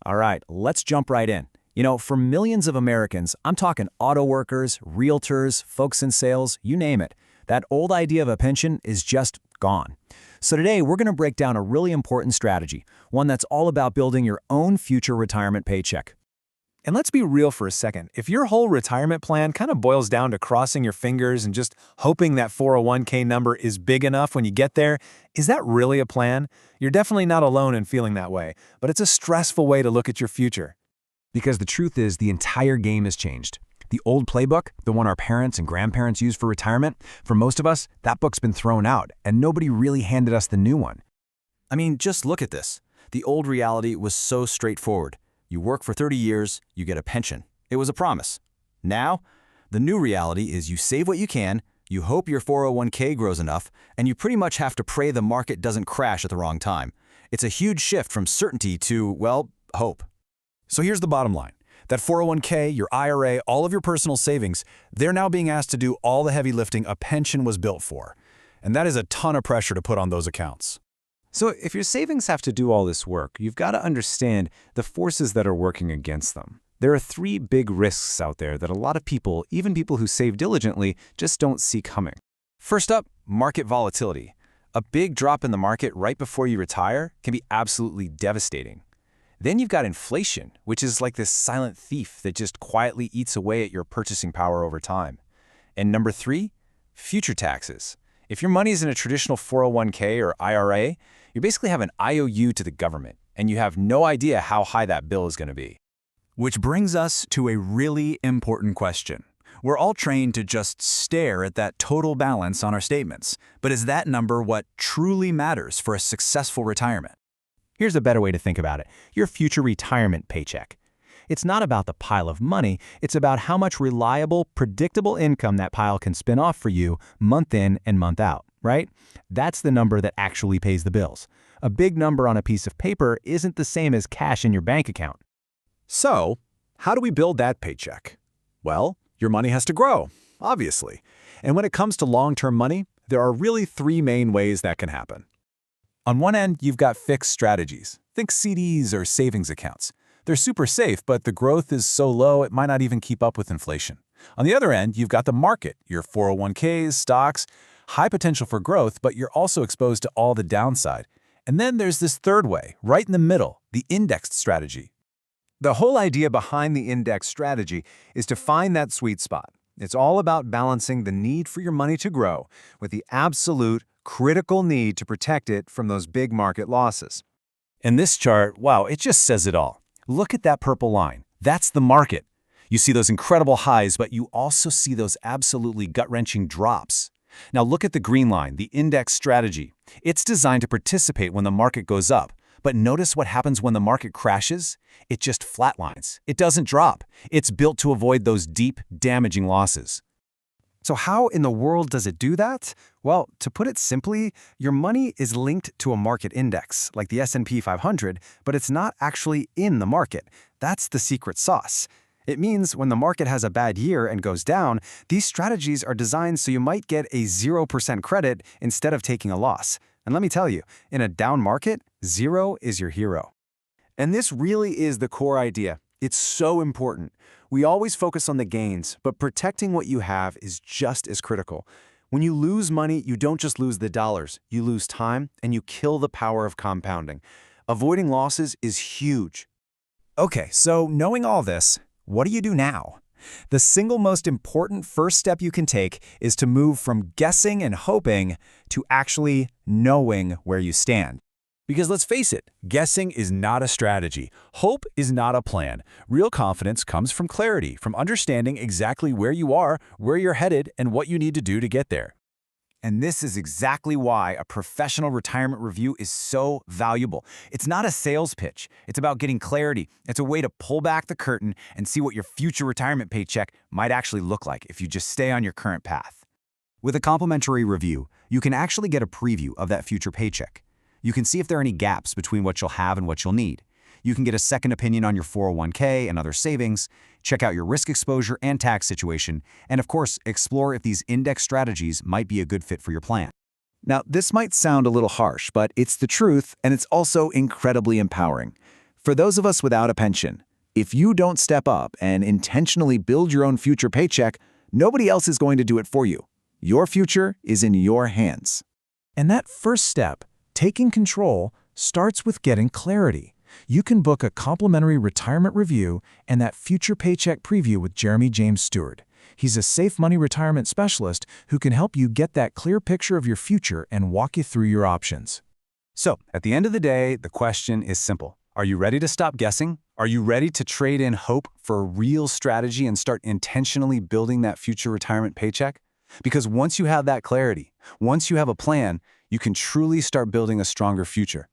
All right, let's jump right in. For millions of Americans, I'm talking auto workers, realtors, folks in sales, you name it. That old idea of a pension is just gone. So today, we're going to break down a really important strategy, one that's all about building your own future retirement paycheck. And let's be real for a second. If your whole retirement plan kind of boils down to crossing your fingers and just hoping that 401k number is big enough when you get there, is that really a plan? You're definitely not alone in feeling that way, but it's a stressful way to look at your future. Because the truth is, the entire game has changed. The old playbook, the one our parents and grandparents used for retirement, for most of us, that book's been thrown out, and nobody really handed us the new one. I mean, just look at this. The old reality was so straightforward. You work for 30 years, you get a pension. It was a promise. Now, the new reality is you save what you can, you hope your 401k grows enough, and you pretty much have to pray the market doesn't crash at the wrong time. It's a huge shift from certainty to, well, hope. So here's the bottom line. That 401k, your IRA, all of your personal savings, they're now being asked to do all the heavy lifting a pension was built for. And that is a ton of pressure to put on those accounts. So if your savings have to do all this work, you've got to understand the forces that are working against them. There are three big risks out there that a lot of people, even people who save diligently, just don't see coming. First up, market volatility. A big drop in the market right before you retire can be absolutely devastating. Then you've got inflation, which is like this silent thief that just quietly eats away at your purchasing power over time. And number three, future taxes. If your money is in a traditional 401k or IRA, you basically have an IOU to the government, and you have no idea how high that bill is going to be. Which brings us to a really important question. We're all trained to just stare at that total balance on our statements, but is that number what truly matters for a successful retirement? Here's a better way to think about it. Your future retirement paycheck. It's not about the pile of money, it's about how much reliable, predictable income that pile can spin off for you month in and month out, right? That's the number that actually pays the bills. A big number on a piece of paper isn't the same as cash in your bank account. So, how do we build that paycheck? Well, your money has to grow, obviously. And when it comes to long-term money, there are really three main ways that can happen. On one end, you've got fixed strategies. Think CDs or savings accounts. They're super safe, but the growth is so low it might not even keep up with inflation. On the other end, you've got the market, your 401ks, stocks, high potential for growth, but you're also exposed to all the downside. And then there's this third way, right in the middle, the indexed strategy. The whole idea behind the index strategy is to find that sweet spot. It's all about balancing the need for your money to grow with the absolute critical need to protect it from those big market losses. And this chart, wow, it just says it all. Look at that purple line. That's the market. You see those incredible highs, but you also see those absolutely gut-wrenching drops. Now look at the green line, the index strategy. It's designed to participate when the market goes up. But notice what happens when the market crashes? It just flatlines. It doesn't drop. It's built to avoid those deep, damaging losses. So how in the world does it do that? Well, to put it simply, your money is linked to a market index, like the S&P 500, but it's not actually in the market. That's the secret sauce. It means when the market has a bad year and goes down, these strategies are designed so you might get a 0% credit instead of taking a loss. And let me tell you, in a down market, zero is your hero. And this really is the core idea. It's so important. We always focus on the gains, but protecting what you have is just as critical. When you lose money, you don't just lose the dollars, you lose time, and you kill the power of compounding. Avoiding losses is huge. Okay, so knowing all this, what do you do now? The single most important first step you can take is to move from guessing and hoping to actually knowing where you stand. Because let's face it, guessing is not a strategy. Hope is not a plan. Real confidence comes from clarity, from understanding exactly where you are, where you're headed, and what you need to do to get there. And this is exactly why a professional retirement review is so valuable. It's not a sales pitch. It's about getting clarity. It's a way to pull back the curtain and see what your future retirement paycheck might actually look like if you just stay on your current path. With a complimentary review, you can actually get a preview of that future paycheck. You can see if there are any gaps between what you'll have and what you'll need. You can get a second opinion on your 401k and other savings, check out your risk exposure and tax situation, and of course, explore if these index strategies might be a good fit for your plan. Now, this might sound a little harsh, but it's the truth, and it's also incredibly empowering. For those of us without a pension, if you don't step up and intentionally build your own future paycheck, nobody else is going to do it for you. Your future is in your hands. And that first step, taking control, starts with getting clarity. You can book a complimentary retirement review and that future paycheck preview with Jeremy James Stewart. He's a safe money retirement specialist who can help you get that clear picture of your future and walk you through your options. So, at the end of the day, the question is simple. Are you ready to stop guessing? Are you ready to trade in hope for a real strategy and start intentionally building that future retirement paycheck? Because once you have that clarity, once you have a plan, you can truly start building a stronger future.